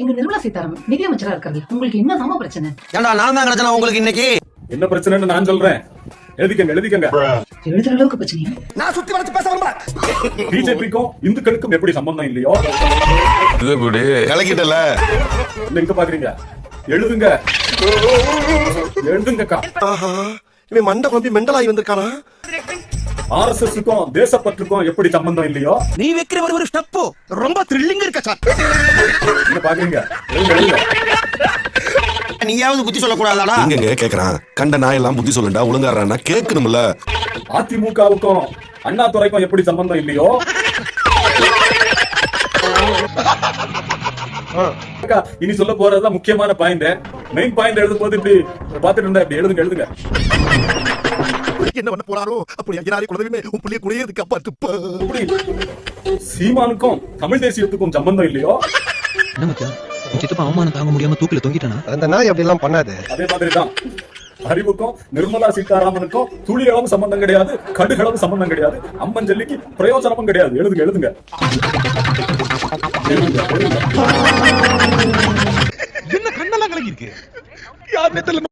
எங்க நிர்மலா சீதாராமன் நிதியமைச்சரா இருக்காங்க, உங்களுக்கு என்ன பிரச்சனை? ஏண்டா நான் தான் கிடைச்சனா உங்களுக்கு இன்னைக்கு என்ன பிரச்சனைன்னு நான் சொல்றேன். எழுதிக்கங்க எழுதுற அளவுக்கு பிரச்சனை. நான் சுத்தி வளைச்சு பேச வரேன். பிஜேபிக்கும் இந்துக்களுக்கும் எப்படி சம்பந்தம் இல்லையோ கலக்கிட்டல இங்க பாக்குறீங்க. எழுதுங்கக்கா. இவன் மண்டை குழம்பி மெண்டலாகி வந்திருக்கானா? ஆர்எஸ்எஸ்க்கும் தேசப்பற்றுக்கும் எப்படி சம்பந்தம் இல்லையோ நீ வைக்கிற ஒரு ஸ்டெப் ரொம்ப த்ரில்லிங் இருக்க சார். இங்க பாக்குறீங்க. எழுதுங்க. நீயாவது புத்தி சொல்லக்கூடாதாடா? இங்க கேக்குறான். கண்ட நாயெல்லாம் புத்தி சொல்லுண்டா ஒழுங்காடுறான்னா கேட்கணும்ல. அதிமுகவுக்கும் அண்ணாதுரைக்கும் எப்படி சம்பந்தம் இல்லையோ இனி சொல்ல போறதுதான் முக்கியமான பாயிண்ட். மெயின் பாயிண்ட் எழுதும் போது இப்படி பாத்துட்டு இருந்தா இப்படி எழுதுங்க. என்ன பண்ண போறாரோ அப்படி ஐயனாரே குலதெய்வமே உன் புள்ளிய குடியேறதுக்கு அப்பா துப்ப. சீமானுக்கும் தமிழ் தேசியத்துக்கும் சம்பந்தம் இல்லையோ சித்தப்பா அவமானம் தாங்க முடியாம தூக்கில தொங்கிட்டானா? அந்த நாய் அப்படி எல்லாம் பண்ணாது. அதே மாதிரிதான் அறிவுக்கும் நிர்மலா சீதாராமனுக்கும் துளியளவும் சம்பந்தம் கிடையாது, கடுகளவும் சம்பந்தம் கிடையாது, அம்மன் ஜல்லிக்கு பிரயோஜனமும் கிடையாது. எழுதுங்க. என்ன கண்ணெல்லாம் கலங்கி இருக்கு? யாருமே தெரியல.